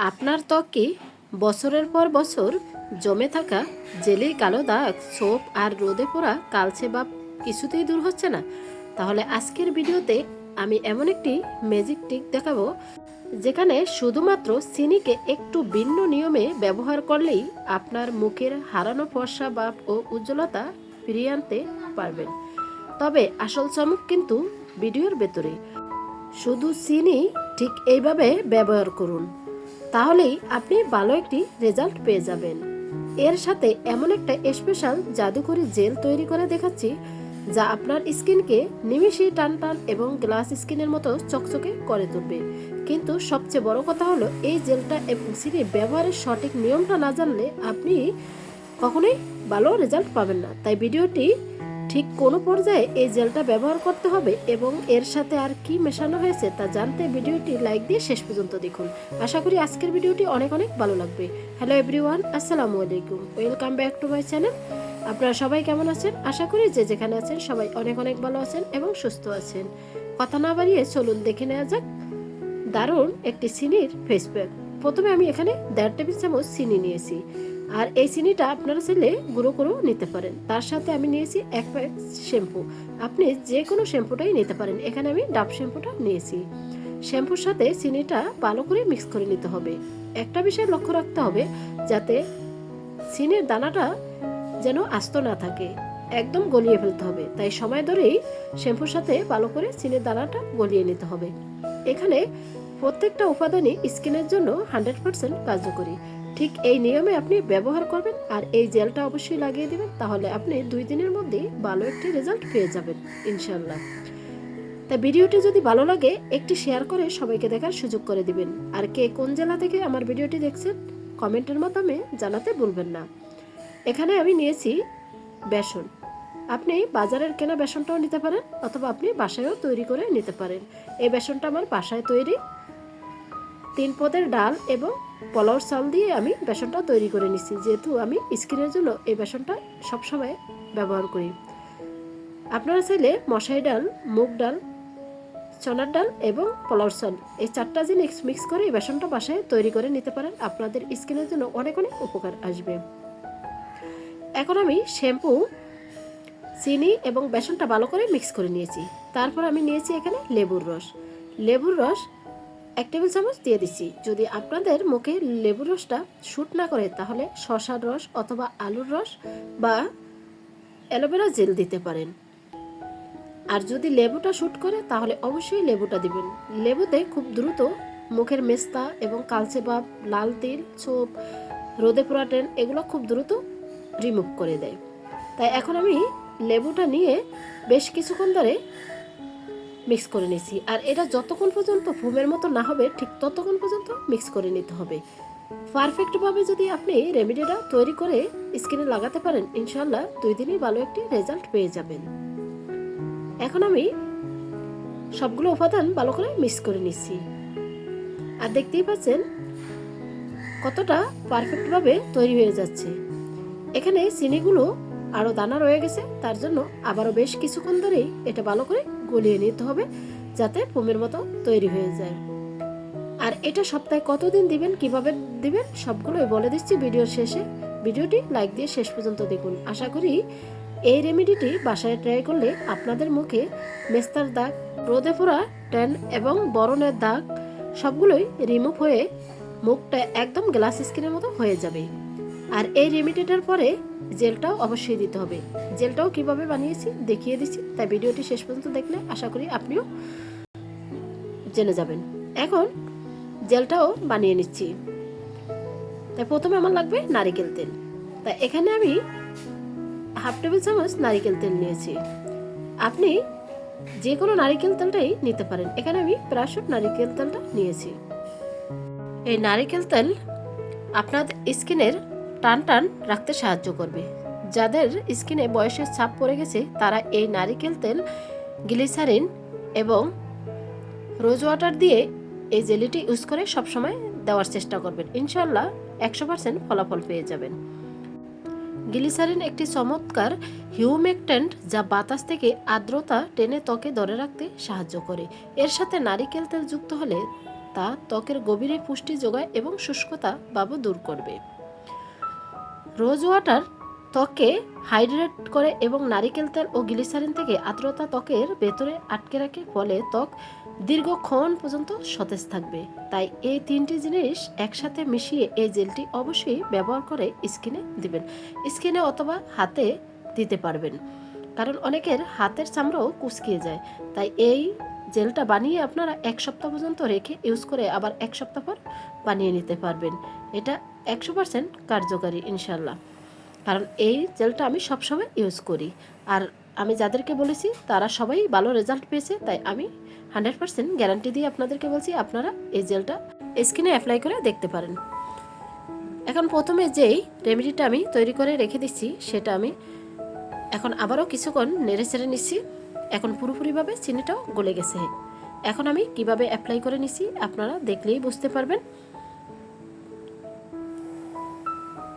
আপনার ত্বকে বছরের পর বছর জমে থাকা জেলি কালো দাগ, ছোপ আর রোদে পোড়া কালচে ভাব কিছুতেই দূর হচ্ছে না? তাহলে আজকের ভিডিওতে আমি এমন একটি ম্যাজিক ট্রিক দেখাবো, যেখানে শুধুমাত্র চিনিকে একটু ভিন্ন নিয়মে ব্যবহার করলেই আপনার মুখের হারানো ফর্সা ভাব ও উজ্জ্বলতা ফিরিয়ে আনতে পারবেন। তবে আসল চমক কিন্তু ভিডিওর ভেতরে। শুধু চিনি ঠিক এইভাবে ব্যবহার করুন, তাহলেই আপনি ভালো একটি রেজাল্ট পেয়ে যাবেন। এর সাথে এমন একটা স্পেশাল জাদুকরি জেল তৈরি করে দেখাচ্ছি, যা আপনার স্কিনকে নিমিষেই টান টান এবং গ্লাস স্কিনের মতো চকচকে করে তুলবে। কিন্তু সবচেয়ে বড় কথা হলো, এই জেলটা এবং চিনি ব্যবহারের সঠিক নিয়মটা না জানলে আপনি কখনোই ভালো রেজাল্ট পাবেন না। তাই ভিডিওটি ঠিক কোন পর্যায়ে এই জেলটা ব্যবহার করতে হবে এবং এর সাথে আর কি মেশানো হয়েছে তা জানতে ভিডিওটি লাইক দিয়ে শেষ পর্যন্ত দেখুন। আশা করি আজকের ভিডিওটি অনেক অনেক ভালো লাগবে। হ্যালো এভরিওয়ান, আসসালামু আলাইকুম, welcome back to my channel. আপনারা সবাই কেমন আছেন? আশা করি যে যেখানে আছেন সবাই অনেক অনেক ভালো আছেন এবং সুস্থ আছেন। কথা না বাড়িয়ে চলুন দেখে নেওয়া যাক দারুণ একটি চিনির ফেস প্যাক। প্রথমে আমি এখানে 1.5 টেবিল চামচ চিনি নিয়েছি, আর এই চিনিটা আপনারা চাইলে গুঁড়ো করেও নিতে পারেন। তার সাথে আমি নিয়েছি 1 প্যাক শ্যাম্পু। আপনি যে কোনো শ্যাম্পুটাই নিতে পারেন। এখানে আমি ডাব শ্যাম্পুটা নিয়েছি। শ্যাম্পুর সাথে চিনিটা ভালো করে মিক্স করে নিতে হবে। একটা বিষয় লক্ষ্য রাখতে হবে, যাতে চিনির দানাটা যেন আস্ত না থাকে, একদম গলিয়ে ফেলতে হবে। তাই সময় ধরেই শ্যাম্পুর সাথে ভালো করে চিনির দানাটা গলিয়ে নিতে হবে। এখানে প্রত্যেকটা উপাদানই স্কিনের জন্য 100% কার্যকরী। ঠিক এই নিয়মে আপনি ব্যবহার করবেন আর এই জেলটা অবশ্যই লাগিয়ে দিবেন, তাহলে আপনি 2 দিনের মধ্যেই ভালো একটি রেজাল্ট পেয়ে যাবেন ইনশাল্লাহ। তাই ভিডিওটি যদি ভালো লাগে একটি শেয়ার করে সবাইকে দেখার সুযোগ করে দিবেন। আর কে কোন জেলা থেকে আমার ভিডিওটি দেখছেন কমেন্টের মাধ্যমে জানাতে ভুলবেন না। এখানে আমি নিয়েছি বেসন। আপনি বাজারের কেনা বেসনটাও নিতে পারেন, অথবা আপনি বাসায়ও তৈরি করে নিতে পারেন। এই বেসনটা আমার বাসায় তৈরি। 3 পদের ডাল এবং পোলাওর চাল দিয়ে আমি বেসনটা তৈরি করে নিচ্ছি, যেহেতু আমি স্কিনের জন্য এই বেসনটা সবসময় ব্যবহার করি। আপনারা চাইলে মশারি ডাল, মুগ ডাল, চনার ডাল এবং পোলাওর চাল, এই 4টা জিনিস মিক্স করে এই বেসনটা বাসায় তৈরি করে নিতে পারেন। আপনাদের স্কিনের জন্য অনেক অনেক উপকার আসবে। এখন আমি শ্যাম্পু, চিনি এবং বেসনটা ভালো করে মিক্স করে নিয়েছি। তারপর আমি নিয়েছি এখানে লেবুর রস। লেবুর রস 1 টেবিল চামচ দিয়ে দিচ্ছি। যদি আপনাদের মুখে লেবুর রসটা শ্যুট না করে, তাহলে শসার রস অথবা আলুর রস বা অ্যালোভেরা জেল দিতে পারেন। আর যদি লেবুটা শ্যুট করে, তাহলে অবশ্যই লেবুটা দিবেন। লেবুতে খুব দ্রুত মুখের মেস্তা এবং কালচে ভাব, লাল তিল, ছোপ, রোদে পোড়া ট্যান এগুলো খুব দ্রুত রিমুভ করে দেয়। তাই এখন আমি লেবুটা নিয়ে বেশ কিছুক্ষণ ধরে মিক্স করে নিয়েছি। আর এটা যতক্ষণ পর্যন্ত ফোমের মতো না হবে, ঠিক ততক্ষণ পর্যন্ত মিক্স করে নিতে হবে। পারফেক্টভাবে যদি আপনি রেমেডিটা তৈরি করে স্কিনে লাগাতে পারেন, ইনশাল্লাহ 2 দিনই ভালো একটি রেজাল্ট পেয়ে যাবেন। এখন আমি সবগুলো উপাদান ভালো করে মিক্স করে নিচ্ছি। আর দেখতেই পাচ্ছেন কতটা পারফেক্টভাবে তৈরি হয়ে যাচ্ছে। এখানে চিনিগুলো আরও দানা রয়ে গেছে, তার জন্য আবারও বেশ কিছুক্ষণ ধরেই এটা ভালো করে গলিয়ে নিতে হবে, যাতে ফোমের মতো তৈরি হয়ে যায়। আর এটা সপ্তাহে কতদিন দিবেন, কিভাবে দিবেন, সবগুলোই বলে দিচ্ছি ভিডিওর শেষে। ভিডিওটি লাইক দিয়ে শেষ পর্যন্ত দেখুন। আশা করি এই রেমেডিটি বাসায় ট্রাই করলে আপনাদের মুখে মেস্তার দাগ, রোদে পোড়া ট্যান এবং বরণের দাগ সবগুলোই রিমুভ হয়ে মুখটা একদম গ্লাস স্কিনের মতো হয়ে যাবে। আর এই রেমেডিটার পরে জেলটাও অবশ্যই দিতে হবে। জেলটাও কিভাবে বানিয়েছি দেখিয়ে দিচ্ছি, তাই ভিডিওটি শেষ পর্যন্ত দেখলে আশা করি আপনিও জেনে যাবেন। এখন জেলটাও বানিয়ে নিচ্ছি। তাই প্রথমে আমার লাগবে নারিকেল তেল। তাই এখানে আমি 1/2 টেবিল চামচ নারিকেল তেল নিয়েছি। আপনি যে কোনো নারিকেল তেলটাই নিতে পারেন। এখানে আমি প্যারাশুট নারিকেল তেলটা নিয়েছি। এই নারিকেল তেল আপনার স্কিনের টান টান রাখতে সাহায্য করবে। যাদের স্কিনে বয়সের ছাপ পড়ে গেছে, তারা এই নারিকেল তেল, গ্লিসারিন এবং রোজ ওয়াটার দিয়ে এই জেলিটি ইউজ করে সবসময় দেওয়ার চেষ্টা করবেন। ইনশাল্লাহ 100% ফলাফল পেয়ে যাবেন। গ্লিসারিন একটি চমৎকার হিউমেকট্যান্ট, যা বাতাস থেকে আর্দ্রতা টেনে ত্বকে ধরে রাখতে সাহায্য করে। এর সাথে নারিকেল তেল যুক্ত হলে তা ত্বকের গভীরে পুষ্টি যোগায় এবং শুষ্কতা ভাবও দূর করবে। রোজ ওয়াটার ত্বককে হাইড্রেট করে এবং নারিকেল তেল ও গ্লিসারিন থেকে আর্দ্রতা ত্বকের ভেতরে আটকে রাখে, ফলে ত্বক দীর্ঘক্ষণ পর্যন্ত সতেজ থাকবে। তাই এই 3টি জিনিস একসাথে মিশিয়ে এই জেলটি অবশ্যই ব্যবহার করে স্কিনে দিবেন। স্কিনে অথবা হাতে দিতে পারবেন, কারণ অনেকের হাতের চামড়াও কুচকিয়ে যায়। তাই এই জেলটা বানিয়ে আপনারা 1 সপ্তাহ পর্যন্ত রেখে ইউজ করে আবার 1 সপ্তাহ পর বানিয়ে নিতে পারবেন। এটা 100% কার্যকারী ইনশাল্লাহ, কারণ এই জেলটা আমি সবসময় ইউজ করি। আর আমি যাদেরকে বলেছি তারা সবাই ভালো রেজাল্ট পেয়েছে, তাই আমি 100% গ্যারান্টি দিয়ে আপনাদেরকে বলছি আপনারা এই জেলটা স্কিনে অ্যাপ্লাই করে দেখতে পারেন। এখন প্রথমে যেই রেমেডিটা আমি তৈরি করে রেখে দিচ্ছি সেটা আমি এখন আবারও কিছুক্ষণ নেড়ে চেড়ে নিচ্ছি। এখন পুরোপুরিভাবে চিনিটাও গলে গেছে। এখন আমি কিভাবে অ্যাপ্লাই করে নিচ্ছি আপনারা দেখলেই বুঝতে পারবেন।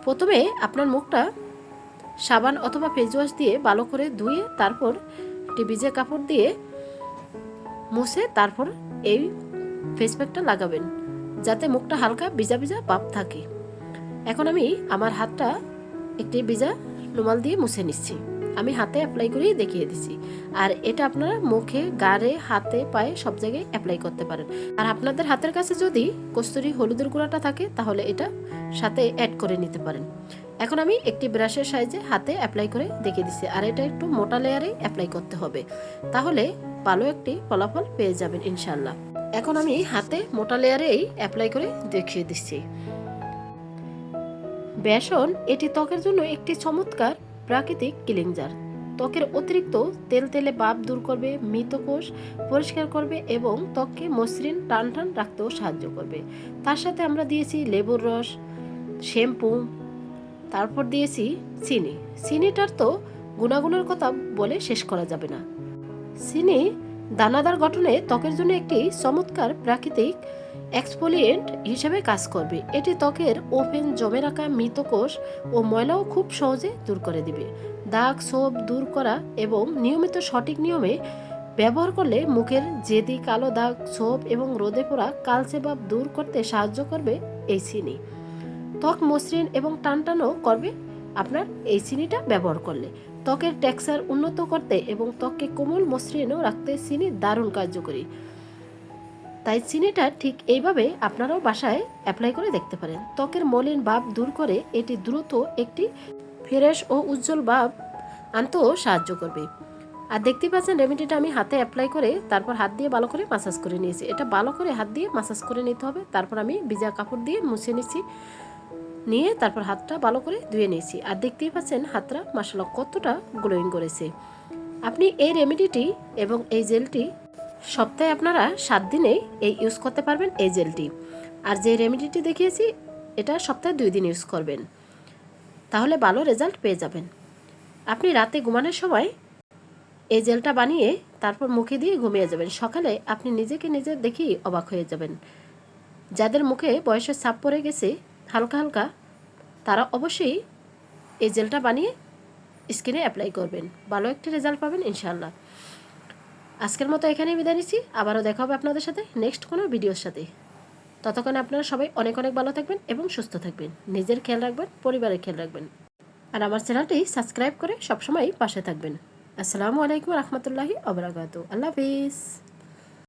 প্রথমে আপনার মুখটা সাবান অথবা ফেস ওয়াশ দিয়ে ভালো করে ধুয়ে তারপর একটি ভিজে কাপড় দিয়ে মুছে তারপর এই ফেস প্যাকটা লাগাবেন, যাতে মুখটা হালকা ভিজা ভিজা ভাব থাকে। এখন আমি আমার হাতটা একটি ভিজা রুমাল দিয়ে মুছে নিচ্ছি। আমি হাতে অ্যাপ্লাই করেই দেখিয়ে দিচ্ছি। আর এটা আপনারা মুখে, গাড়ে, হাতে, পায়ে সব জায়গায় অ্যাপ্লাই করতে পারেন। আর আপনাদের হাতের কাছে যদি কস্তুরি হলুদের গুঁড়াটা থাকে তাহলে এটা সাথে অ্যাড করে নিতে পারেন। এখন আমি একটি ব্রাশের সাহায্যে হাতে অ্যাপ্লাই করে দেখিয়ে দিচ্ছি। আর এটা একটু মোটা লেয়ারে অ্যাপ্লাই করতে হবে, তাহলে ভালো একটি ফলাফল পেয়ে যাবেন ইনশাল্লাহ। এখন আমি হাতে মোটা লেয়ারেই অ্যাপ্লাই করে দেখিয়ে দিচ্ছি। বেসন এটি ত্বকের জন্য একটি চমৎকার প্রাকৃতিক ক্লিনজার। ত্বকের অতিরিক্ত তেলতেলে ভাব দূর করবে, মৃত কোষ পরিষ্কার করবে এবং ত্বককে মসৃণ টান টান রাখতেও সাহায্য করবে। তার সাথে আমরা দিয়েছি লেবুর রস, শ্যাম্পু, তারপর দিয়েছি চিনি। চিনিটার তো গুণাগুণের কথা বলে শেষ করা যাবে না। চিনি দানাদার গঠনে ত্বকের জন্য একটি চমৎকার প্রাকৃতিক এক্সফোলিয়েন্ট হিসেবে কাজ করবে। এটি ত্বকের ওপেন জমে রাখা মৃত কোষ ও ময়লাও খুব সহজে দূর করে দিবে। দাগ ছোপ দূর করা এবং নিয়মিত সঠিক নিয়মে ব্যবহার করলে মুখের জেদি, কালো দাগ, ছোপ এবং রোদে পোড়া কালচে ভাব দূর করতে সাহায্য করবে এই চিনি। ত্বক মসৃণ এবং টানটানও করবে আপনার এই চিনিটা ব্যবহার করলে। ত্বকের টেক্সচার উন্নত করতে এবং ত্বককে কোমল মসৃণও রাখতে চিনি দারুণ কার্যকরী। তাই চিনিটা ঠিক এইভাবে আপনারাও বাসায় অ্যাপ্লাই করে দেখতে পারেন। ত্বকের মলিন ভাব দূর করে এটি দ্রুত একটি ফ্রেশ ও উজ্জ্বল ভাব আনতেও সাহায্য করবে। আর দেখতে পাচ্ছেন রেমেডিটা আমি হাতে অ্যাপ্লাই করে তারপর হাত দিয়ে ভালো করে মাসাজ করে নিয়েছি। এটা ভালো করে হাত দিয়ে মাসাজ করে নিতে হবে। তারপর আমি ভিজা কাপড় দিয়ে মুছে নিচ্ছি, নিয়ে তারপর হাতটা ভালো করে ধুয়ে নিয়েছি। আর দেখতেই পাচ্ছেন হাতটা মাশাআল্লাহ কতটা গ্লোয়িং করেছে। আপনি এই রেমেডিটি এবং এই জেলটি সপ্তাহে আপনারা 7 দিনে এই ইউজ করতে পারবেন এই জেলটি। আর যে রেমেডিটি দেখিয়েছি এটা সপ্তাহে 2 দিন ইউজ করবেন, তাহলে ভালো রেজাল্ট পেয়ে যাবেন। আপনি রাতে ঘুমানোর সময় এই জেলটা বানিয়ে তারপর মুখে দিয়ে ঘুমিয়ে যাবেন। সকালে আপনি নিজেকে নিজে দেখেই অবাক হয়ে যাবেন। যাদের মুখে বয়সের ছাপ পড়ে গেছে হালকা হালকা, তারা অবশ্যই এই জেলটা বানিয়ে স্কিনে অ্যাপ্লাই করবেন, ভালো একটি রেজাল্ট পাবেন ইনশাআল্লাহ। আজকের মতো এখানেই বিদায় নিচ্ছি। আবারও দেখা হবে আপনাদের সাথে নেক্সট কোনো ভিডিওর সাথে। ততক্ষণে আপনারা সবাই অনেক অনেক ভালো থাকবেন এবং সুস্থ থাকবেন। নিজের খেয়াল রাখবেন, পরিবারের খেয়াল রাখবেন। আর আমার চ্যানেলটি সাবস্ক্রাইব করে সবসময় পাশে থাকবেন। আসসালামু আলাইকুম রহমতুল্লাহি ওয়া বারাকাতুহু। আল্লাহ হাফিজ।